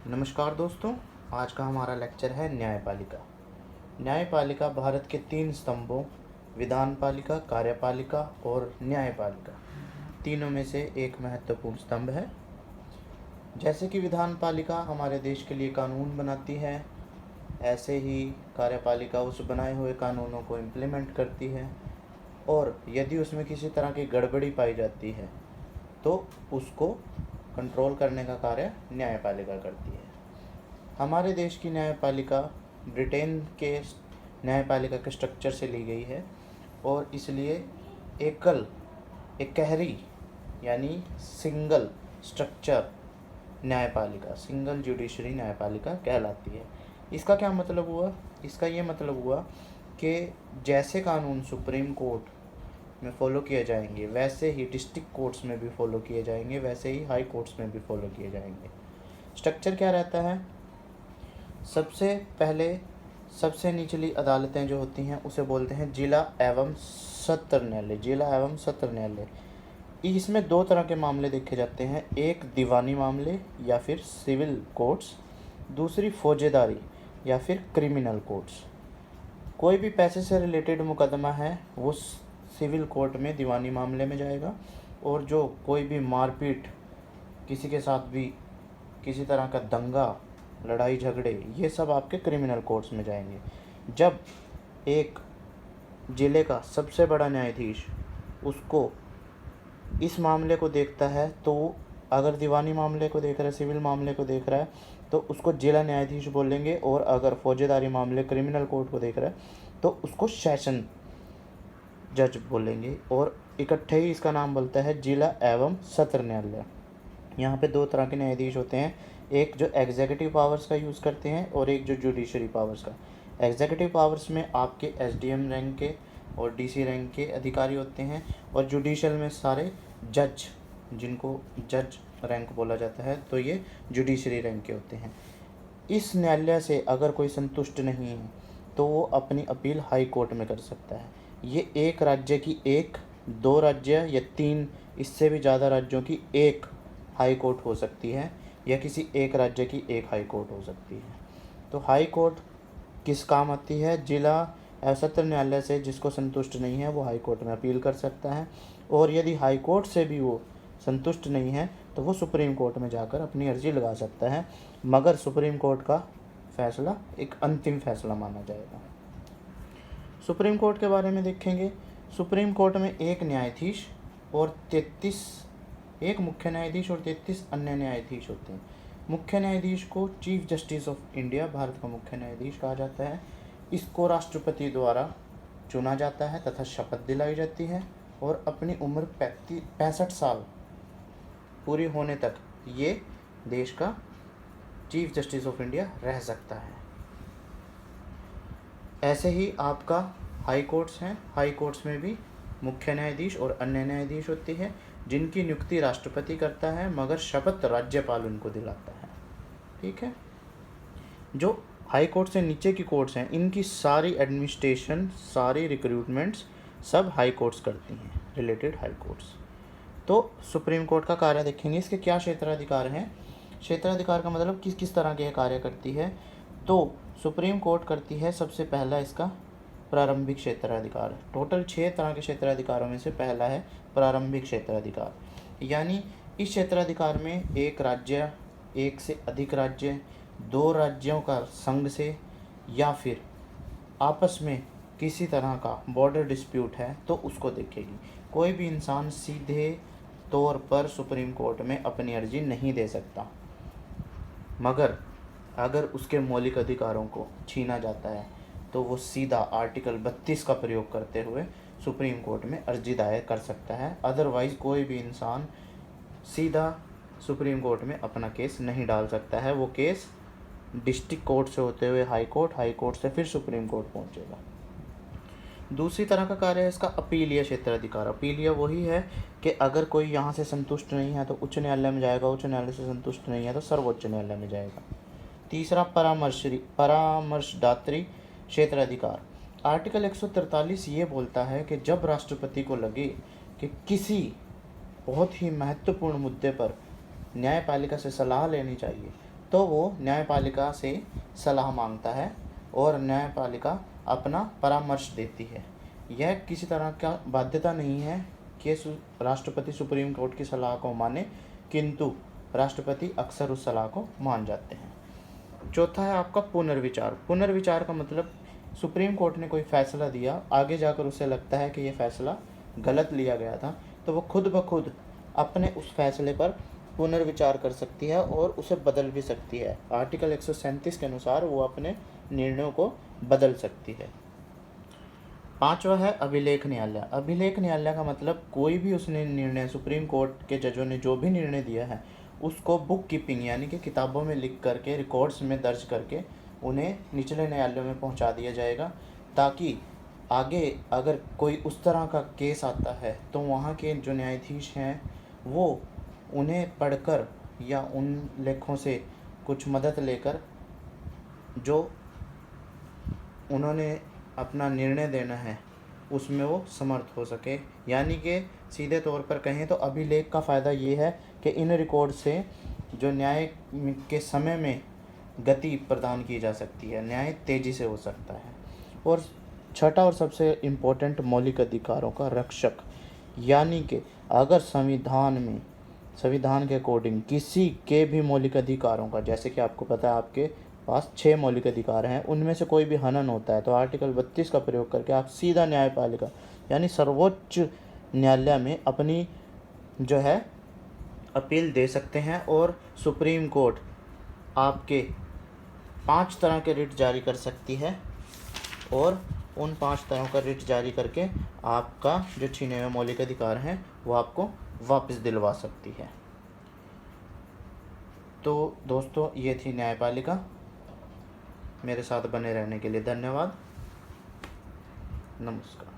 नमस्कार दोस्तों, आज का हमारा लेक्चर है न्यायपालिका। न्यायपालिका भारत के 3 स्तंभों विधानपालिका, कार्यपालिका और न्यायपालिका तीनों में से एक महत्वपूर्ण स्तंभ है। जैसे कि विधानपालिका हमारे देश के लिए कानून बनाती है, ऐसे ही कार्यपालिका उस बनाए हुए कानूनों को इम्प्लीमेंट करती है और यदि उसमें किसी तरह की गड़बड़ी पाई जाती है तो उसको कंट्रोल करने का कार्य न्यायपालिका करती है। हमारे देश की न्यायपालिका ब्रिटेन के न्यायपालिका के स्ट्रक्चर से ली गई है और इसलिए एकहरी यानी सिंगल स्ट्रक्चर न्यायपालिका, सिंगल जुडिशरी न्यायपालिका कहलाती है। इसका क्या मतलब हुआ? इसका ये मतलब हुआ कि जैसे कानून सुप्रीम कोर्ट में फॉलो किए जाएंगे वैसे ही डिस्ट्रिक्ट कोर्ट्स में भी फॉलो किए जाएंगे, वैसे ही हाई कोर्ट्स में भी फॉलो किए जाएंगे। स्ट्रक्चर क्या रहता है? सबसे पहले सबसे निचली अदालतें जो होती हैं उसे बोलते हैं जिला एवं सत्र न्यायालय। जिला एवं सत्र न्यायालय, इसमें 2 तरह के मामले देखे जाते हैं, एक दीवानी मामले या फिर सिविल कोर्ट्स, दूसरी फौजेदारी या फिर क्रिमिनल कोर्ट्स। कोई भी पैसे से रिलेटेड मुकदमा है वो सिविल कोर्ट में दीवानी मामले में जाएगा, और जो कोई भी मारपीट, किसी के साथ भी किसी तरह का दंगा, लड़ाई झगड़े, ये सब आपके क्रिमिनल कोर्ट्स में जाएंगे। जब एक ज़िले का सबसे बड़ा न्यायाधीश उसको इस मामले को देखता है तो अगर दीवानी मामले को देख रहा है, सिविल मामले को देख रहा है तो उसको जिला न्यायाधीश बोलेंगे, और अगर फौजेदारी मामले क्रिमिनल कोर्ट को देख रहा है तो उसको सेशन जज बोलेंगे, और इकट्ठे ही इसका नाम बोलता है जिला एवं सत्र न्यायालय। यहाँ पे 2 तरह के न्यायाधीश होते हैं, एक जो एग्जीक्यूटिव पावर्स का यूज़ करते हैं और एक जो जुडिशरी पावर्स का। एग्जीक्यूटिव पावर्स में आपके एसडीएम रैंक के और डीसी रैंक के अधिकारी होते हैं, और जुडिशल में सारे जज, जिनको जज रैंक बोला जाता है, तो ये जुडिशरी रैंक के होते हैं। इस न्यायालय से अगर कोई संतुष्ट नहीं है तो वो अपनी अपील हाई कोर्ट में कर सकता है। ये एक राज्य की 1, 2 राज्य या 3, इससे भी ज़्यादा राज्यों की 1 हाई कोर्ट हो सकती है, या किसी एक राज्य की 1 हाई कोर्ट हो सकती है। तो हाई कोर्ट किस काम आती है? जिला एवं सत्र न्यायालय से जिसको संतुष्ट नहीं है वो हाई कोर्ट में अपील कर सकता है, और यदि हाई कोर्ट से भी वो संतुष्ट नहीं है तो वो सुप्रीम कोर्ट में जाकर अपनी अर्जी लगा सकता है, मगर सुप्रीम कोर्ट का फैसला एक अंतिम फैसला माना जाएगा। सुप्रीम कोर्ट के बारे में देखेंगे। सुप्रीम कोर्ट में एक न्यायाधीश और 1 मुख्य न्यायाधीश और 33 अन्य न्यायाधीश होते हैं। मुख्य न्यायाधीश को chief justice of India, Bharat का मुख्य न्यायाधीश कहा जाता है। इसको राष्ट्रपति द्वारा चुना जाता है तथा शपथ दिलाई जाती है, और अपनी उम्र 65 साल पूरी होने तक ये देश का चीफ जस्टिस ऑफ इंडिया रह सकता है। ऐसे ही आपका हाई कोर्ट्स हैं। हाई कोर्ट्स में भी मुख्य न्यायाधीश और अन्य न्यायाधीश होती है, जिनकी नियुक्ति राष्ट्रपति करता है, मगर शपथ राज्यपाल उनको दिलाता है। ठीक है। जो हाई कोर्ट से नीचे की कोर्ट्स हैं, इनकी सारी एडमिनिस्ट्रेशन, सारी रिक्रूटमेंट्स सब हाई कोर्ट्स करती हैं, रिलेटेड हाई कोर्ट्स। तो सुप्रीम कोर्ट का कार्य देखेंगे, इसके क्या क्षेत्राधिकार हैं। क्षेत्राधिकार का मतलब किस किस तरह के कार्य करती है। तो सुप्रीम कोर्ट करती है सबसे पहला इसका प्रारंभिक क्षेत्राधिकार। टोटल 6 तरह के क्षेत्राधिकारों में से पहला है प्रारंभिक क्षेत्राधिकार, यानी इस क्षेत्राधिकार में एक राज्य, 1 से अधिक राज्य, 2 राज्यों का संघ से, या फिर आपस में किसी तरह का बॉर्डर डिस्प्यूट है तो उसको देखेगी। कोई भी इंसान सीधे तौर पर सुप्रीम कोर्ट में अपनी अर्जी नहीं दे सकता, मगर अगर उसके मौलिक अधिकारों को छीना जाता है तो वो सीधा आर्टिकल 32 का प्रयोग करते हुए सुप्रीम कोर्ट में अर्जी दायर कर सकता है। अदरवाइज़ कोई भी इंसान सीधा सुप्रीम कोर्ट में अपना केस नहीं डाल सकता है। वो केस डिस्ट्रिक्ट कोर्ट से होते हुए हाई कोर्ट से फिर सुप्रीम कोर्ट पहुंचेगा। दूसरी तरह का कार्य है इसका अपीलीय क्षेत्राधिकार। अपीलीय वही है कि अगर कोई यहाँ से संतुष्ट नहीं है तो उच्च न्यायालय में जाएगा, उच्च न्यायालय से संतुष्ट नहीं है तो सर्वोच्च न्यायालय में जाएगा। तीसरा परामर्शदात्री क्षेत्राधिकार। आर्टिकल 143 ये बोलता है कि जब राष्ट्रपति को लगे कि किसी बहुत ही महत्वपूर्ण मुद्दे पर न्यायपालिका से सलाह लेनी चाहिए तो वो न्यायपालिका से सलाह मांगता है और न्यायपालिका अपना परामर्श देती है। यह किसी तरह का बाध्यता नहीं है कि राष्ट्रपति सुप्रीम कोर्ट की सलाह को माने, किंतु राष्ट्रपति अक्सर उस सलाह को मान जाते हैं। चौथा है आपका पुनर्विचार। पुनर्विचार का मतलब सुप्रीम कोर्ट ने कोई फैसला दिया, आगे जाकर उसे लगता है कि ये फैसला गलत लिया गया था, तो वो खुद ब खुद अपने उस फैसले पर पुनर्विचार कर सकती है और उसे बदल भी सकती है। आर्टिकल 137 के अनुसार वो अपने निर्णयों को बदल सकती है। पांचवा है अभिलेख न्यायालय। अभिलेख न्यायालय का मतलब कोई भी उसने निर्णय, सुप्रीम कोर्ट के जजों ने जो भी निर्णय दिया है उसको बुक कीपिंग यानी कि किताबों में लिख करके, रिकॉर्ड्स में दर्ज करके उन्हें निचले न्यायालयों में पहुंचा दिया जाएगा, ताकि आगे अगर कोई उस तरह का केस आता है तो वहाँ के जो न्यायाधीश हैं वो उन्हें पढ़कर या उन लेखों से कुछ मदद लेकर जो उन्होंने अपना निर्णय देना है उसमें वो समर्थ हो सके। यानी कि सीधे तौर पर कहें तो अभिलेख का फ़ायदा ये है कि इन रिकॉर्ड से जो न्याय के समय में गति प्रदान की जा सकती है, न्याय तेज़ी से हो सकता है। और छठा और सबसे इम्पोर्टेंट, मौलिक अधिकारों का रक्षक। यानी कि अगर संविधान के अकॉर्डिंग किसी के भी मौलिक अधिकारों का, जैसे कि आपको पता है आपके पास 6 मौलिक अधिकार हैं, उनमें से कोई भी हनन होता है तो आर्टिकल 32 का प्रयोग करके आप सीधा न्यायपालिका यानी सर्वोच्च न्यायालय में अपनी जो है अपील दे सकते हैं। और सुप्रीम कोर्ट आपके 5 तरह के रिट जारी कर सकती है और उन 5 तरह का रिट जारी करके आपका जो छीने हुए मौलिक अधिकार हैं वो आपको वापस दिलवा सकती है। तो दोस्तों ये थी न्यायपालिका। मेरे साथ बने रहने के लिए धन्यवाद। नमस्कार।